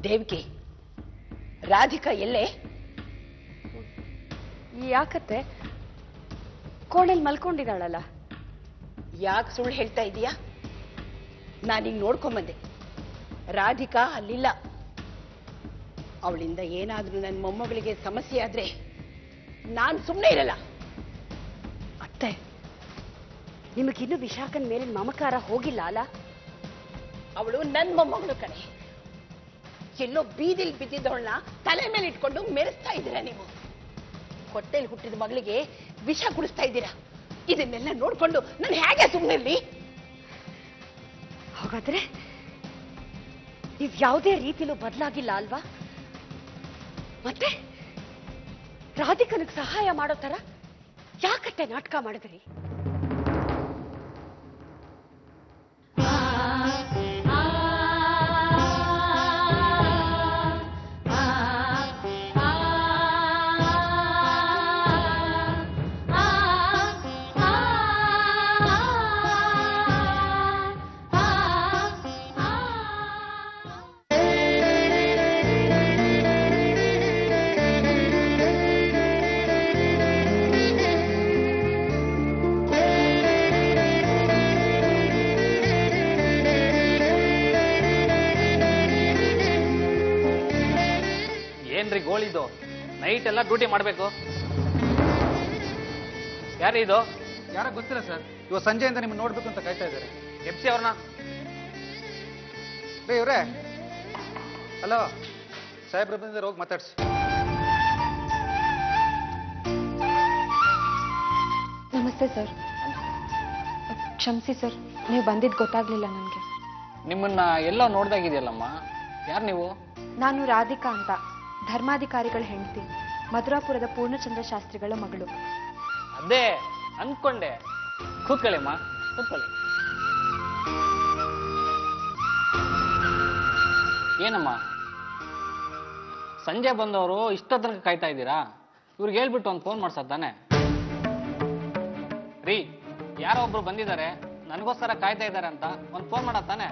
ದೇವಿಕೆ, ರಾಧಿಕಾ ಎಲ್ಲೇ? ಯಾಕತ್ತೆ? ಕೋಣೆಲ್ ಮಲ್ಕೊಂಡಿದ್ದಾಳಲ್ಲ. ಯಾಕೆ ಸುಳ್ಳು ಹೇಳ್ತಾ ಇದೀಯಾ? ನಾನೀಗ ನೋಡ್ಕೊಂಬಂದೆ, ರಾಧಿಕಾ ಅಲ್ಲಿಲ್ಲ. ಅವಳಿಂದ ಏನಾದ್ರೂ ನನ್ನ ಮೊಮ್ಮಗಳಿಗೆ ಸಮಸ್ಯೆ ಆದ್ರೆ ನಾನ್ ಸುಮ್ಮನೆ ಇರಲ್ಲ. ಅತ್ತೆ, ನಿಮಗಿನ್ನೂ ವಿಶಾಖನ್ ಮೇಲೆ ಮಮಕಾರ ಹೋಗಿಲ್ಲ ಅಲ್ಲ? ಅವಳು ನನ್ನ ಮೊಮ್ಮಗಳು ಕಣೆ. ಎಲ್ಲೋ ಬೀದಿಲ್ ಬಿದ್ದಿದ್ದವಳನ್ನ ತಲೆ ಮೇಲೆ ಇಟ್ಕೊಂಡು ಮೆರೆಸ್ತಾ ಇದ್ದೀರಾ ನೀವು. ಹೊಟ್ಟೆಲಿ ಹುಟ್ಟಿದ ಮಗಳಿಗೆ ವಿಷ ಕುಡಿಸ್ತಾ ಇದ್ದೀರಾ. ಇದನ್ನೆಲ್ಲ ನೋಡ್ಕೊಂಡು ನಾನು ಹೇಗೆ ಸುಮ್ಮನಿರ್ಲಿ? ಹಾಗಾದ್ರೆ ನೀವ್ ಯಾವುದೇ ರೀತಿಲೂ ಬದಲಾಗಿಲ್ಲ ಅಲ್ವಾ? ಮತ್ತೆ ರಾಧಿಕನಿಗೆ ಸಹಾಯ ಮಾಡೋ ತರ ಯಾಕತ್ತೆ ನಾಟಕ ಮಾಡಿದ್ರಿ? ಏನ್ರಿ ಗೋಳಿದು? ನೈಟ್ ಎಲ್ಲ ಡ್ಯೂಟಿ ಮಾಡಬೇಕು. ಯಾರು ಇದು? ಯಾರ ಗೊತ್ತಿಲ್ಲ ಸರ್. ಇವಾಗ ಸಂಜೆಯಿಂದ ನಿಮ್ಗೆ ನೋಡ್ಬೇಕು ಅಂತ ಕಾಯ್ತಾ ಇದ್ದಾರೆ. ಎಫ್ಸಿ ಅವ್ರನ್ನ. ಇವ್ರೆ, ಹಲೋ, ಸಾಹೇಬ್ರ ಬಂದಿದ್ದಾರೆ, ಹೋಗಿ ಮಾತಾಡ್ಸಿ. ನಮಸ್ತೆ ಸರ್. ಕ್ಷಮಿಸಿ ಸರ್, ನೀವು ಬಂದಿದ್ದು ಗೊತ್ತಾಗ್ಲಿಲ್ಲ ನನಗೆ. ನಿಮ್ಮನ್ನ ಎಲ್ಲೋ ನೋಡ್ದಾಗಿದೆಯಲ್ಲಮ್ಮ. ಯಾರು ನೀವು? ನಾನು ರಾಧಿಕಾ ಅಂತ, ಧರ್ಮಾಧಿಕಾರಿಗಳ ಹೆಂಡತಿ, ಮಧುರಾಪುರದ ಪೂರ್ಣಚಂದ್ರ ಶಾಸ್ತ್ರಿಗಳ ಮಗಳು. ಅದೇ ಅನ್ಕೊಂಡೆ. ಕೂತ್ಕೊಳ್ಳಿಮ್ಮ, ಕೂತ್ಕೊಳ್ಳಿ. ಏನಮ್ಮ ಸಂಜೆ ಬಂದವರು ಇಷ್ಟೋ ತನಕ ಕಾಯ್ತಾ ಇದ್ದೀರಾ? ಇವ್ರಿಗೆ ಹೇಳ್ಬಿಟ್ಟು ಒಂದು ಫೋನ್ ಮಾಡ್ಸೋದು ತಾನೆ? ರೀ, ಯಾರೋ ಒಬ್ರು ಬಂದಿದ್ದಾರೆ, ನನಗೋಸ್ಕರ ಕಾಯ್ತಾ ಇದ್ದಾರೆ ಅಂತ ಒಂದು ಫೋನ್ ಮಾಡೋದು ತಾನೆ?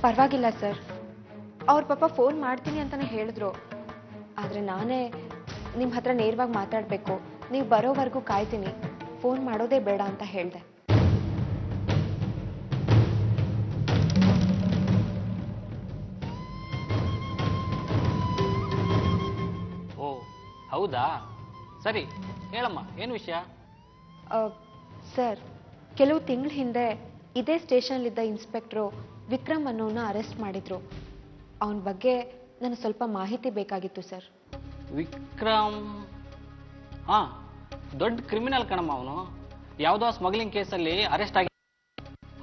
ಪರವಾಗಿಲ್ಲ ಸರ್, ಅವ್ರ ಪಾಪ ಫೋನ್ ಮಾಡ್ತೀನಿ ಅಂತಾನೆ ಹೇಳಿದ್ರು. ಆದರೆ ನಾನೇ ನಿಮ್ಮ ಹತ್ರ ನೇರವಾಗಿ ಮಾತಾಡಬೇಕು, ನೀವು ಬರೋವರೆಗೂ ಕಾಯ್ತೀನಿ, ಫೋನ್ ಮಾಡೋದೇ ಬೇಡ ಅಂತ ಹೇಳಿದೆ. ಓ ಹೌದಾ, ಸರಿ ಹೇಳಮ್ಮ, ಏನು ವಿಷಯ? ಸರ್, ಕೆಲವು ತಿಂಗಳ ಹಿಂದೆ ಇದೇ ಸ್ಟೇಷನಲ್ಲಿದ್ದ ಇನ್ಸ್ಪೆಕ್ಟ್ರು ವಿಕ್ರಮ್ ಅನ್ನೋನ ಅರೆಸ್ಟ್ ಮಾಡಿದ್ರು. ಅವನ ಬಗ್ಗೆ ನನಗೆ ಸ್ವಲ್ಪ ಮಾಹಿತಿ ಬೇಕಾಗಿತ್ತು ಸರ್. ವಿಕ್ರಮ್? ಹಾ, ದೊಡ್ಡ ಕ್ರಿಮಿನಲ್ ಕಣಮ್ಮ ಅವನು. ಯಾವುದೋ ಸ್ಮಗ್ಲಿಂಗ್ ಕೇಸಲ್ಲಿ ಅರೆಸ್ಟ್ ಆಗಿ.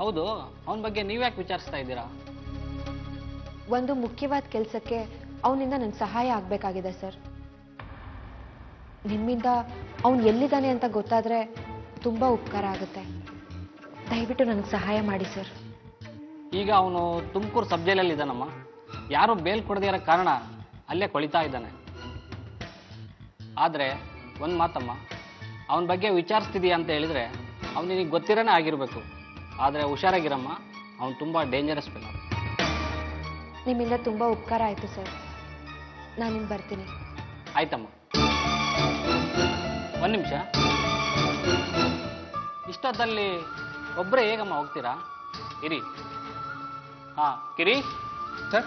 ಹೌದು, ಅವನ ಬಗ್ಗೆ ನೀವ್ಯಾಕೆ ವಿಚಾರಿಸ್ತಾ ಇದ್ದೀರಾ? ಒಂದು ಮುಖ್ಯವಾದ ಕೆಲಸಕ್ಕೆ ಅವನಿಂದ ನನಗೆ ಸಹಾಯ ಆಗಬೇಕಾಗಿದೆ ಸರ್. ನಿಮ್ಮಿಂದ ಅವನು ಎಲ್ಲಿದ್ದಾನೆ ಅಂತ ಗೊತ್ತಾದರೆ ತುಂಬ ಉಪಕಾರ ಆಗುತ್ತೆ. ದಯವಿಟ್ಟು ನನಗೆ ಸಹಾಯ ಮಾಡಿ ಸರ್. ಈಗ ಅವನು ತುಮಕೂರು ಸಬ್ ಜೈಲಲ್ಲಿ ಇದ್ದಾನಮ್ಮ. ಯಾರು ಬೇಲ್ ಕೊಡದೇ ಇರೋ ಕಾರಣ ಅಲ್ಲೇ ಕೊಳಿತಾ ಇದ್ದಾನೆ. ಆದರೆ ಒಂದು ಮಾತಮ್ಮ, ಅವನ ಬಗ್ಗೆ ವಿಚಾರಿಸ್ತಿದೀಯ ಅಂತ ಹೇಳಿದರೆ ಅವ್ನು ನಿನಗೆ ಗೊತ್ತಿರೋನೇ ಆಗಿರಬೇಕು. ಆದರೆ ಹುಷಾರಾಗಿರಮ್ಮ, ಅವನು ತುಂಬ ಡೇಂಜರಸ್ ಫೆಲೋ. ನಿಮ್ಮಿಂದ ತುಂಬ ಉಪಕಾರ ಆಯಿತು ಸರ್. ನಾನಿನ್ನು ಬರ್ತೀನಿ. ಆಯ್ತಮ್ಮ, ಒಂದು ನಿಮಿಷ. ಇಷ್ಟೊತ್ತಲ್ಲಿ ಒಬ್ಬರೇ ಹೇಗಮ್ಮ ಹೋಗ್ತೀರಾ? ಇರಿ. ಹಾ ಕಿರಿ ಸರ್,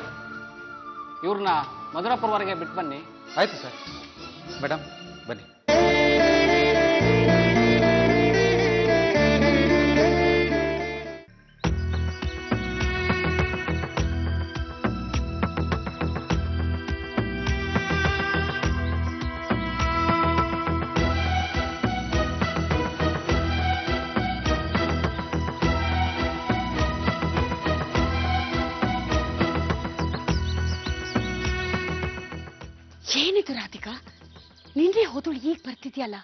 ಇವ್ರನ್ನ ಮಧುರಾಪುರವರೆಗೆ ಬಿಟ್ಟು ಬನ್ನಿ. ಆಯ್ತು ಸರ್. ಮೇಡಮ್ ಬನ್ನಿ. ಏನಿದು ರಾಧಿಕಾ, ನಿನ್ನೆ ಹೋದಳು ಈಗ ಬರ್ತಿದ್ಯಲ್ಲ?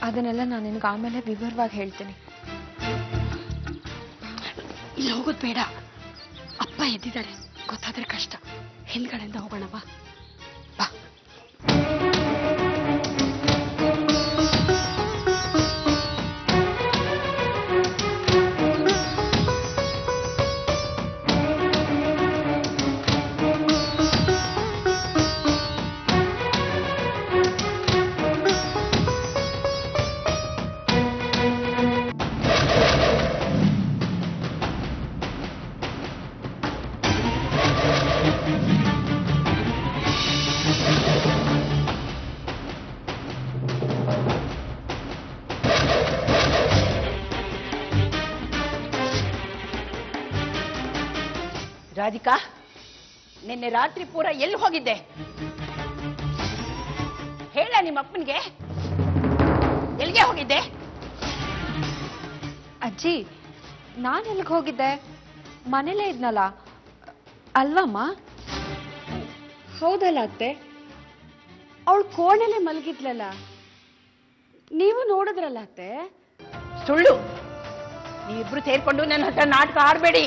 ಅದನ್ನೆಲ್ಲ ನಾನು ನಿನಗೆ ಆಮೇಲೆ ವಿವರವಾಗಿ ಹೇಳ್ತೀನಿ. ಇಲ್ಲಿ ಹೋಗೋದು ಬೇಡ, ಅಪ್ಪ ಎದ್ದಿದ್ದಾರೆ, ಗೊತ್ತಾದ್ರೆ ಕಷ್ಟ. ಹಿಂದ್ಗಡೆಯಿಂದ ಹೋಗೋಣ ಬಾ. ಬಾ. ರಾಧಿಕಾ, ನಿನ್ನೆ ರಾತ್ರಿ ಪೂರ ಎಲ್ಲಿ ಹೋಗಿದ್ದೆ? ಹೇಳ ನಿಮ್ಮ ಅಪ್ಪನಿಗೆ, ಎಲ್ಲಿಗೆ ಹೋಗಿದ್ದೆ? ಅಜ್ಜಿ, ನಾನು ಎಲ್ಲಿಗೆ ಹೋಗಿದ್ದೆ? ಮನೇಲೇ ಇದ್ನಲ್ಲ. ಅಲ್ವಮ್ಮ? ಹೌದಲ್ಲ ಅತ್ತೆ, ಅವಳು ಕೋಣೆಲೆ ಮಲಗಿದ್ಲಲ್ಲ, ನೀವು ನೋಡಿದ್ರಲ್ಲ ಅತ್ತೆ? ಸುಳ್ಳು. ನೀವಿಬ್ರು ಸೇರ್ಕೊಂಡು ನನ್ನ ಹತ್ರ ನಾಟಕ ಆಡ್ಬೇಡಿ.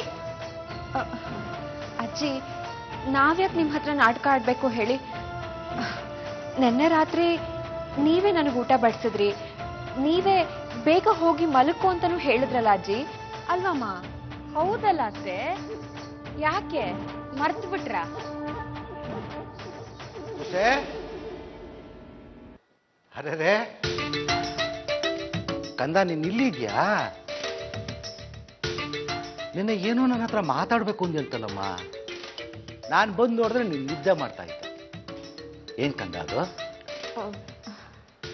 ಅಜ್ಜಿ, ನಾವ್ಯಾಕೆ ನಿಮ್ಮ ಹತ್ರ ನಾಟಕ ಆಡ್ಬೇಕು ಹೇಳಿ? ನೆನ್ನೆ ರಾತ್ರಿ ನೀವೇ ನನಗೆ ಊಟ ಬಡಿಸಿದ್ರಿ, ನೀವೇ ಬೇಗ ಹೋಗಿ ಮಲಕು ಅಂತಾನೂ ಹೇಳಿದ್ರಲ್ಲ ಅಜ್ಜಿ, ಅಲ್ವಮ್ಮ? ಹೌದಲ್ಲ ಅತ್ತೆ, ಯಾಕೆ ಮರ್ತು ಬಿಟ್ರ? ಅರೆ ಕಂದ, ನೀನ್ ಇಲ್ಲಿದ್ಯಾ? ನಿನ್ನೆ ಏನೋ ನನ್ನ ಹತ್ರ ಮಾತಾಡ್ಬೇಕು ಅಂದ್ಯಂತಲ್ಲಮ್ಮ. ನಾನು ಬಂದು ನೋಡಿದ್ರೆ ನೀನ್ ನಿದ್ದೆ ಮಾಡ್ತಾ ಇದ್ದೆ. ಏನ್ ಕಂದ ಅದು?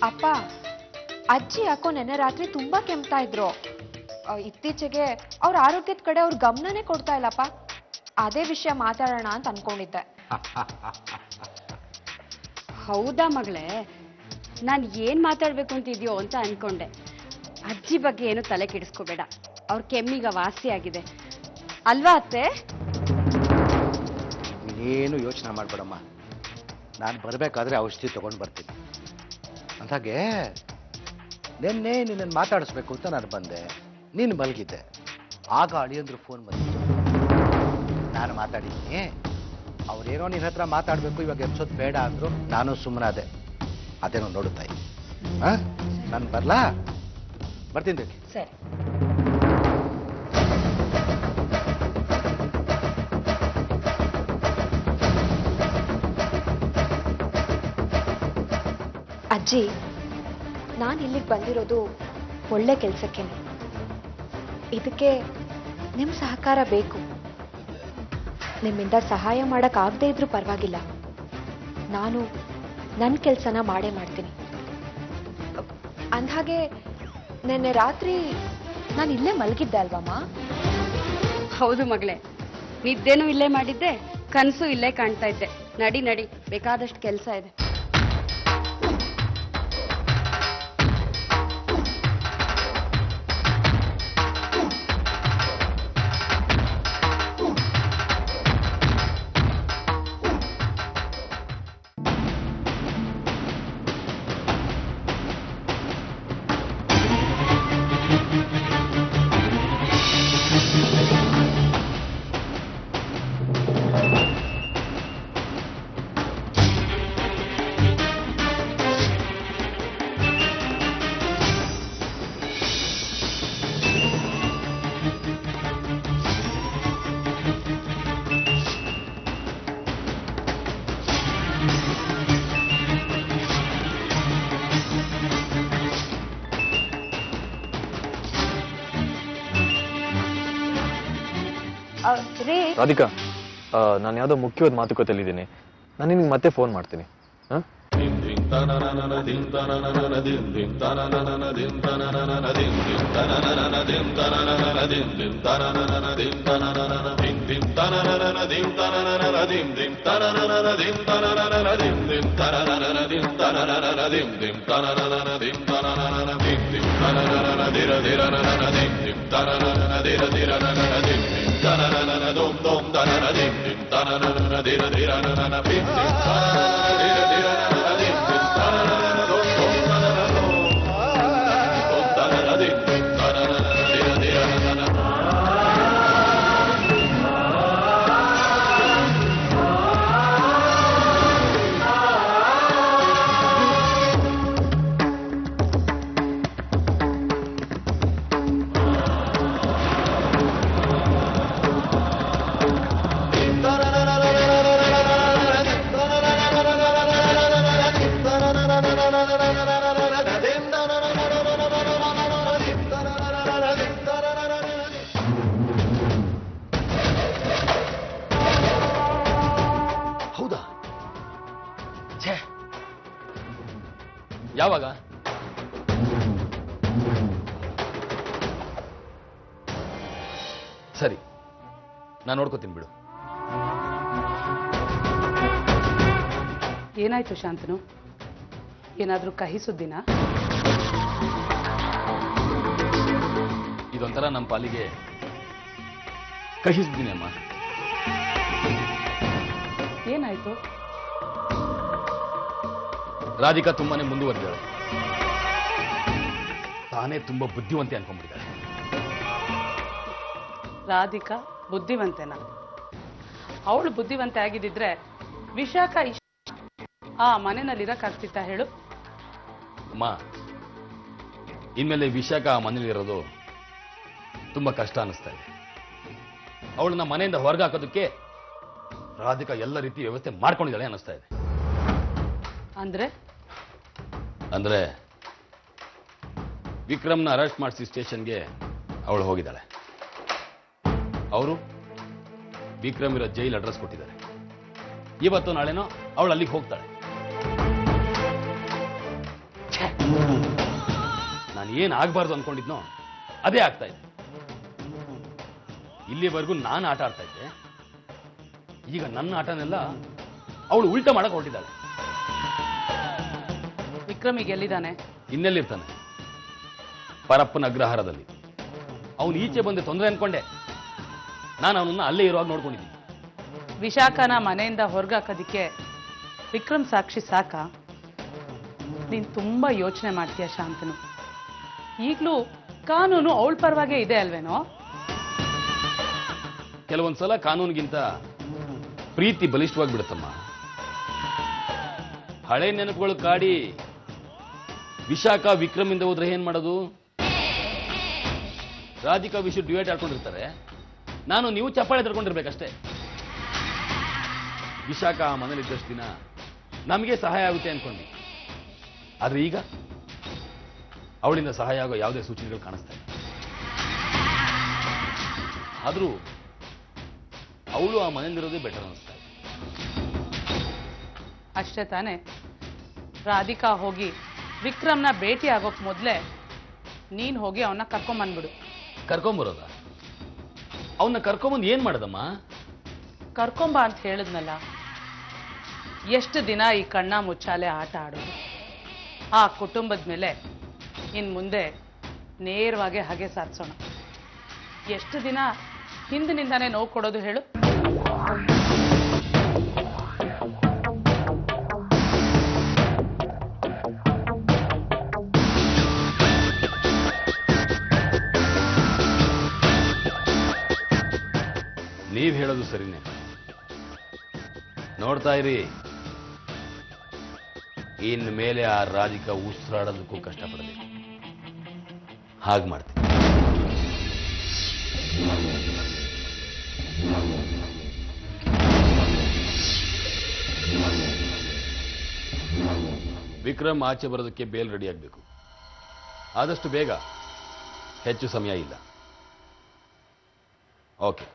ಅಪ್ಪ, ಅಜ್ಜಿ ಯಾಕೋ ನೆನ್ನೆ ರಾತ್ರಿ ತುಂಬಾ ಕೆಮ್ತಾ ಇದ್ರು. ಇತ್ತೀಚೆಗೆ ಅವ್ರ ಆರೋಗ್ಯದ ಕಡೆ ಅವ್ರ ಗಮನನೇ ಕೊಡ್ತಾ ಇಲ್ಲಪ್ಪ. ಅದೇ ವಿಷಯ ಮಾತಾಡೋಣ ಅಂತ ಅನ್ಕೊಂಡಿದ್ದೆ. ಹೌದಾ ಮಗಳೇ, ನಾನು ಏನ್ ಮಾತಾಡ್ಬೇಕು ಅಂತಿದ್ಯೋ ಅಂತ ಅನ್ಕೊಂಡೆ. ಅಜ್ಜಿ ಬಗ್ಗೆ ಏನು ತಲೆ ಕೆಡಿಸ್ಕೋಬೇಡ, ಅವ್ರ ಕೆಮ್ಮೀಗ ವಾಸಿ ಆಗಿದೆ ಅಲ್ವಾ ಅತ್ತೆ? ನೀನೇನು ಯೋಚನೆ ಮಾಡ್ಬೇಡಮ್ಮ, ನಾನು ಬರಬೇಕಾದ್ರೆ ಔಷಧಿ ತಗೊಂಡು ಬರ್ತೀನಿ. ಅಂದಾಗೆ ನಿನ್ನೆ ನಿನ್ನನ್ನು ಮಾತಾಡಿಸ್ಬೇಕು ಅಂತ ನಾನು ಬಂದೆ, ನೀನು ಮಲಗಿದ್ದೆ. ಆಗ ಅಳಿಯಂದ್ರು ಫೋನ್ ಬಂದಿತ್ತು, ನಾನು ಮಾತಾಡಿದ್ದೀನಿ. ಅವ್ರೇನೋ ನಿನ್ನ ಹತ್ರ ಮಾತಾಡಬೇಕು, ಇವಾಗ ಎಬ್ಸೋದು ಬೇಡ ಅಂದ್ರು. ನಾನು ಸುಮ್ಮನಾದೆ. ಅದೇನೋ ನೋಡುತ್ತಾಯಿ. ನಾನು ಬರ್ಲಾ? ಬರ್ತೀನಿ. ಸರಿ. ಅಜ್ಜಿ, ನಾನು ಇಲ್ಲಿಗೆ ಬಂದಿರೋದು ಒಳ್ಳೆ ಕೆಲಸಕ್ಕೇನೆ. ಇದಕ್ಕೆ ನಿಮ್ಮ ಸಹಕಾರ ಬೇಕು. ನಿಮ್ಮಿಂದ ಸಹಾಯ ಮಾಡೋಕ್ಕಾಗದೇ ಇದ್ರೂ ಪರವಾಗಿಲ್ಲ, ನಾನು ನನ್ನ ಕೆಲಸನ ಮಾಡೇ ಮಾಡ್ತೀನಿ. ಅಂದ್ಹಾಗೆ ನಿನ್ನೆ ರಾತ್ರಿ ನಾನು ಇಲ್ಲೇ ಮಲಗಿದ್ದೆ ಅಲ್ವಮ್ಮ? ಹೌದು ಮಗಳೇ, ನಿದ್ದೆನೂ ಇಲ್ಲೇ ಮಾಡಿದ್ದೆ, ಕನಸು ಇಲ್ಲೇ ಕಾಣ್ತಾ ಇದ್ದೆ. ನಡಿ ನಡಿ, ಬೇಕಾದಷ್ಟು ಕೆಲಸ ಇದೆ. ರೇ, ರಾಧಿಕಾ, ನಾನು ಯಾವುದೋ ಮುಖ್ಯವಾದ ಮಾತುಕತೆಯಲ್ಲಿದ್ದೀನಿ. ನಾನು ನಿನಗೆ ಮತ್ತೆ ಫೋನ್ ಮಾಡ್ತೀನಿ. ಹಾಂ? ಯಾವಾಗ? ಸರಿ, ನಾನು ನೋಡ್ಕೋತೀನಿ ಬಿಡು. ಏನಾಯ್ತು ಶಾಂತನು? ಏನಾದ್ರೂ ಕಹಿ ಸುದ್ದಿನ? ಇದೊಂಥರ ನಮ್ಮ ಪಾಲಿಗೆ ಕಹಿಸ್ತೀನಿ ಅಮ್ಮ. ಏನಾಯ್ತು? ರಾಧಿಕಾ ತುಂಬಾನೇ ಮುಂದುವರೆದಿದ್ದಾಳೆ. ತಾನೇ ತುಂಬಾ ಬುದ್ಧಿವಂತೆ ಅನ್ಕೊಂಡ್ಬಿಟ್ಟಿದ್ದಾಳೆ. ರಾಧಿಕಾ ಬುದ್ಧಿವಂತೆನಾ? ಅವಳು ಬುದ್ಧಿವಂತೆ ಆಗಿದ್ದಿದ್ರೆ ವಿಶಾಖ ಆ ಮನೆಯಲ್ಲಿ ಇರಕ್ಕಾಗ್ತಿತ್ತ ಹೇಳು? ಅಮ್ಮ, ಇನ್ಮೇಲೆ ವಿಶಾಖ ಆ ಮನೇಲಿರೋದು ತುಂಬಾ ಕಷ್ಟ ಅನಿಸ್ತಾ ಇದೆ. ಅವಳನ್ನ ಮನೆಯಿಂದ ಹೊರಗೆ ಹಾಕೋದಕ್ಕೆ ರಾಧಿಕಾ ಎಲ್ಲ ರೀತಿ ವ್ಯವಸ್ಥೆ ಮಾಡ್ಕೊಂಡಿದ್ದಾಳೆ ಅನಿಸ್ತಾ ಇದೆ. ಅಂದ್ರೆ ವಿಕ್ರಮ್ನ ಅರೆಸ್ಟ್ ಮಾಡಿಸಿ ಸ್ಟೇಷನ್ಗೆ ಅವಳು ಹೋಗಿದ್ದಾಳೆ. ಅವರು ವಿಕ್ರಮ್ ಇರೋ ಜೈಲ್ ಅಡ್ರೆಸ್ ಕೊಟ್ಟಿದ್ದಾರೆ. ಇವತ್ತು ನಾಳೆನೋ ಅವಳು ಅಲ್ಲಿಗೆ ಹೋಗ್ತಾಳೆ. ನಾನು ಏನ್ ಆಗ್ಬಾರ್ದು ಅನ್ಕೊಂಡಿದ್ನೋ ಅದೇ ಆಗ್ತಾ ಇದೆ. ಇಲ್ಲಿವರೆಗೂ ನಾನು ಆಟ ಆಡ್ತಾ ಇದ್ದೆ, ಈಗ ನನ್ನ ಆಟನೆಲ್ಲ ಅವಳು ಉಲ್ಟಾ ಮಾಡಕ್ ಹೊರಟಿದ್ದಾಳೆ. ವಿಕ್ರಮ್ ಈಗ ಎಲ್ಲಿದ್ದಾನೆ? ಇನ್ನೆಲ್ಲಿರ್ತಾನೆ? ಪರಪ್ಪನ ಅಗ್ರಹಾರದಲ್ಲಿ. ಅವನು ಈಚೆ ಬಂದು ತೊಂದರೆ ಅನ್ಕೊಂಡೆ. ನಾನು ಅವನನ್ನ ಅಲ್ಲೇ ಇರುವಾಗ ನೋಡ್ಕೊಂಡಿದ್ದೀನಿ. ವಿಶಾಖನ ಮನೆಯಿಂದ ಹೊರಗಾಕೋದಿಕ್ಕೆ ವಿಕ್ರಮ್ ಸಾಕ್ಷಿ ಸಾಕ? ನೀನ್ ತುಂಬಾ ಯೋಚನೆ ಮಾಡ್ತೀಯ ಶಾಂತನು. ಈಗಲೂ ಕಾನೂನು ಅವಳ ಪರವಾಗೇ ಇದೆ ಅಲ್ವೇನೋ? ಕೆಲವೊಂದ್ಸಲ ಕಾನೂನಿಗಿಂತ ಪ್ರೀತಿ ಬಲಿಷ್ಠವಾಗಿ ಬಿಡುತ್ತಮ್ಮ. ಹಳೆ ನೆನಪುಗಳು ಕಾಡಿ ವಿಶಾಖ ವಿಕ್ರಮ್ ಇಂದ ಹೋದ್ರೆ ಏನ್ ಮಾಡೋದು? ರಾಧಿಕಾ ವಿಷಯ ಡಿವೈಡ್ ಆಡ್ಕೊಂಡಿರ್ತಾರೆ, ನಾನು ನೀವು ಚಪ್ಪಾಳೆ ತಡ್ಕೊಂಡಿರ್ಬೇಕಷ್ಟೇ. ವಿಶಾಖ ಆ ಮನೇಲಿದ್ದಷ್ಟು ದಿನ ನಮಗೆ ಸಹಾಯ ಆಗುತ್ತೆ ಅನ್ಕೊಂಡ್ವಿ. ಆದ್ರೆ ಈಗ ಅವಳಿಂದ ಸಹಾಯ ಆಗೋ ಯಾವುದೇ ಸೂಚನೆಗಳು ಕಾಣಿಸ್ತಾ ಇಲ್ಲ. ಆದ್ರೂ ಅವಳು ಆ ಮನೆಯಲ್ಲಿರೋದೇ ಬೆಟರ್ ಅನಿಸ್ತಾ ಇದೆ. ಅಷ್ಟೇ ತಾನೆ? ರಾಧಿಕಾ ಹೋಗಿ ವಿಕ್ರಮ್ನ ಭೇಟಿ ಆಗೋಕ್ ಮೊದ್ಲೇ ನೀನ್ ಹೋಗಿ ಅವನ್ನ ಕರ್ಕೊಂಬಂದ್ಬಿಡು. ಕರ್ಕೊಂಬರೋದ? ಅವನ್ನ ಕರ್ಕೊಂಬಂದು ಏನ್ ಮಾಡದಮ್ಮ? ಕರ್ಕೊಂಬ ಅಂತ ಹೇಳಿದ್ನಲ್ಲ. ಎಷ್ಟು ದಿನ ಈ ಕಣ್ಣ ಮುಚ್ಚಾಲೆ ಆಟ ಆಡೋದು? ಆ ಕುಟುಂಬದ ಮೇಲೆ ಇನ್ ಮುಂದೆ ನೇರವಾಗಿ ಹಾಗೆ ಸಾಧಿಸೋಣ. ಎಷ್ಟು ದಿನ ಹಿಂದಿನಿಂದಾನೇ ನೋವು ಕೊಡೋದು ಹೇಳು? ನೀವ್ ಹೇಳೋದು ಸರಿನೇ. ನೋಡ್ತಾ ಇರಿ, ಇನ್ನು ಮೇಲೆ ಆ ರಾಧಿಕಾ ಉಸಿರಾಡೋದಕ್ಕೂ ಕಷ್ಟಪಡಬೇಕು. ಹಾಗೆ ಮಾಡ್ತೀನಿ. ವಿಕ್ರಮ್ ಆಚೆ ಬರೋದಕ್ಕೆ ಬೇಲ್ ರೆಡಿ ಆಗಬೇಕು. ಆದಷ್ಟು ಬೇಗ, ಹೆಚ್ಚು ಸಮಯ ಇಲ್ಲ. ಓಕೆ.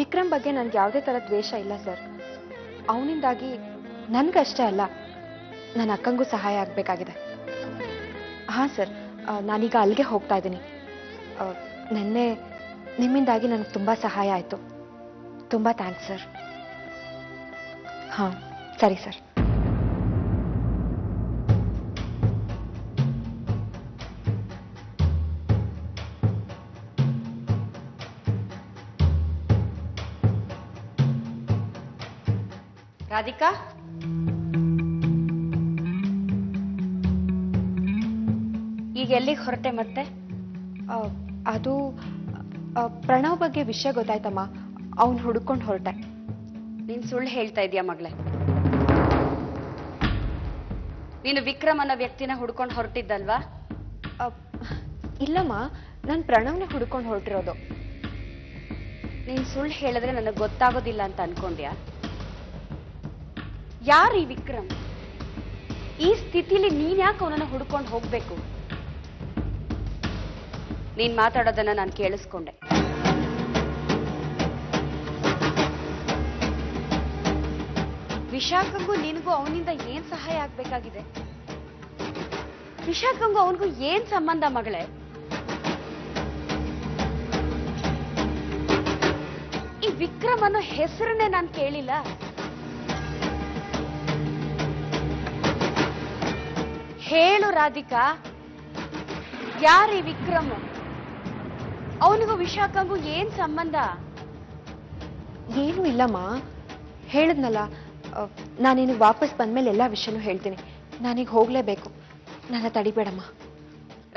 ವಿಕ್ರಮ್ ಬಗ್ಗೆ ನನಗೆ ಯಾವುದೇ ಥರ ದ್ವೇಷ ಇಲ್ಲ ಸರ್. ಅವನಿಂದಾಗಿ ನನಗಷ್ಟೇ ಅಲ್ಲ, ನನ್ನ ಅಕ್ಕಂಗೂ ಸಹಾಯ ಆಗಬೇಕಾಗಿದೆ. ಹಾಂ ಸರ್, ನಾನೀಗ ಅಲ್ಲಿಗೆ ಹೋಗ್ತಾ ಇದ್ದೀನಿ. ನಿನ್ನೆ ನಿಮ್ಮಿಂದಾಗಿ ನನಗೆ ತುಂಬ ಸಹಾಯ ಆಯಿತು. ತುಂಬ ಥ್ಯಾಂಕ್ಸ್ ಸರ್. ಹಾಂ ಸರಿ ಸರ್. ರಾಧಿಕಾ, ಈಗ ಎಲ್ಲಿಗೆ ಹೊರಟೆ ಮತ್ತೆ? ಅದು ಪ್ರಣವ್ ಬಗ್ಗೆ ವಿಷಯ ಗೊತ್ತಾಯ್ತಮ್ಮ. ಅವನು ಹುಡುಕೊಂಡು ಹೊರಟೆ. ನೀನ್ ಸುಳ್ಳು ಹೇಳ್ತಾ ಇದೀಯ ಮಗಳೇ. ನೀನು ವಿಕ್ರಮ್ ಅನ್ನೋ ವ್ಯಕ್ತಿನ ಹುಡ್ಕೊಂಡು ಹೊರಟಿದ್ದಲ್ವಾ? ಇಲ್ಲಮ್ಮ, ನಾನು ಪ್ರಣವ್ನ ಹುಡ್ಕೊಂಡು ಹೊರಟಿರೋದು. ನೀನ್ ಸುಳ್ಳು ಹೇಳಿದ್ರೆ ನನಗೆ ಗೊತ್ತಾಗೋದಿಲ್ಲ ಅಂತ ಅನ್ಕೊಂಡ್ಯಾ? ಯಾರು ಈ ವಿಕ್ರಮ್? ಈ ಸ್ಥಿತಿಲಿ ನೀನ್ ಯಾಕೆ ಅವನನ್ನ ಹುಡ್ಕೊಂಡು ಹೋಗ್ಬೇಕು? ನೀನ್ ಮಾತಾಡೋದನ್ನ ನಾನು ಕೇಳಿಸ್ಕೊಂಡೆ. ವಿಶಾಖಂಗೂ ನಿನಗೂ ಅವನಿಂದ ಏನ್ ಸಹಾಯ ಆಗ್ಬೇಕಾಗಿದೆ? ವಿಶಾಖಂಗೂ ಅವನಿಗೂ ಏನ್ ಸಂಬಂಧ ಮಗಳೇ? ಈ ವಿಕ್ರಮ್ ಅನ್ನೋ ಹೆಸರನ್ನೇ ನಾನು ಕೇಳಿಲ್ಲ. ಹೇಳು ರಾಧಿಕಾ, ಯಾರೀ ವಿಕ್ರಮ್? ಅವನಿಗೂ ವಿಶಾಖಂಗೂ ಏನ್ ಸಂಬಂಧ? ಏನೂ ಇಲ್ಲಮ್ಮ, ಹೇಳಿದ್ನಲ್ಲ, ನಾನು ನಿನಗೆ ವಾಪಸ್ ಬಂದ್ಮೇಲೆ ಎಲ್ಲ ವಿಷಯನೂ ಹೇಳ್ತೀನಿ. ನಾನೀಗ ಹೋಗ್ಲೇಬೇಕು, ನನ್ನ ತಡಿಬೇಡಮ್ಮ.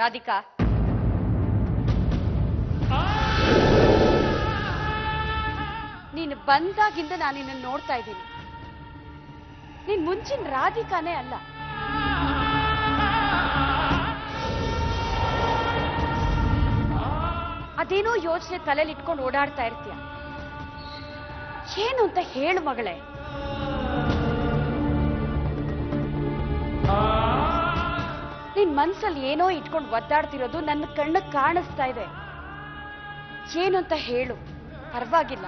ರಾಧಿಕಾ, ನೀನು ಬಂದಾಗಿಂದ ನಾನು ನಿನ್ನ ನೋಡ್ತಾ ಇದ್ದೀನಿ. ನೀನ್ ಮುಂಚಿನ ರಾಧಿಕಾನೇ ಅಲ್ಲ. ಅದೇನೋ ಯೋಚನೆ ತಲೆಯಲ್ಲಿ ಇಟ್ಕೊಂಡು ಓಡಾಡ್ತಾ ಇರ್ತೀಯ. ಏನು ಅಂತ ಹೇಳು ಮಗಳೇ. ನಿನ್ ಮನ್ಸಲ್ಲಿ ಏನೋ ಇಟ್ಕೊಂಡು ಒದ್ದಾಡ್ತಿರೋದು ನನ್ನ ಕಣ್ಣಿಗೆ ಕಾಣಿಸ್ತಾ ಇದೆ. ಏನು ಅಂತ ಹೇಳು, ಪರವಾಗಿಲ್ಲ.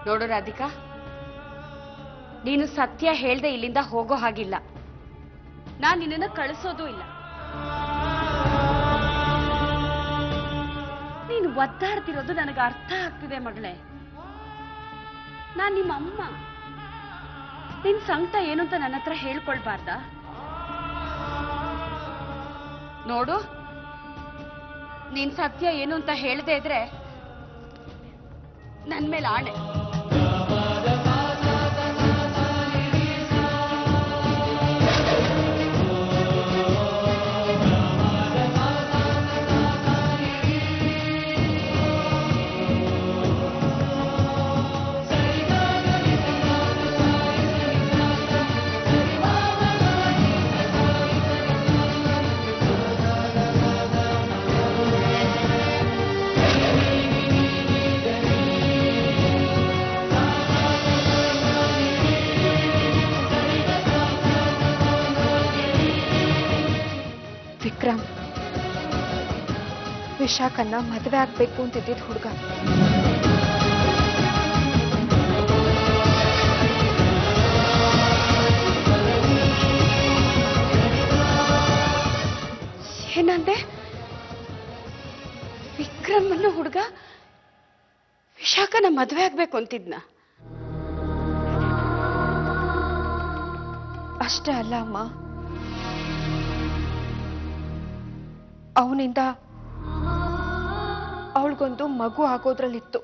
ನೋಡು ರಾಧಿಕಾ, ನೀನು ಸತ್ಯ ಹೇಳ್ದೆ ಇಲ್ಲಿಂದ ಹೋಗೋ ಹಾಗಿಲ್ಲ. ನಾನು ನಿನ್ನನ್ನು ಕಳಿಸೋದೂ ಇಲ್ಲ. ನೀನು ಒದ್ದಾಡ್ತಿರೋದು ನನಗೆ ಅರ್ಥ ಆಗ್ತಿದೆ ಮಗಳೇ. ನಾನ್ ನಿಮ್ಮ ಅಮ್ಮ. ನಿನ್ ಸಂಕಟ ಏನು ಅಂತ ನನ್ನ ಹತ್ರ ಹೇಳ್ಕೊಳ್ಬಾರ್ದಾ? ನೋಡು, ನೀನ್ ಸತ್ಯ ಏನು ಅಂತ ಹೇಳ್ದೆ ಇದ್ರೆ ನನ್ ಮೇಲೆ ಆಣೆ. ವಿಕ್ರಮ್ ವಿಶಾಖನ್ನ ಮದುವೆ ಆಗ್ಬೇಕು ಅಂತಿದ್ದಿದ್ ಹುಡುಗ. ಏನಂದೆ? ವಿಕ್ರಮ್ ಅನ್ನೋ ಹುಡುಗ ವಿಶಾಖನ ಮದುವೆ ಆಗ್ಬೇಕು ಅಂತಿದ್ನ? ಅಷ್ಟೇ ಅಲ್ಲ ಅಮ್ಮ, ಅವನಿಂದ ಅವಳಿಗೊಂದು ಮಗು ಆಗೋದ್ರಲ್ಲಿತ್ತು.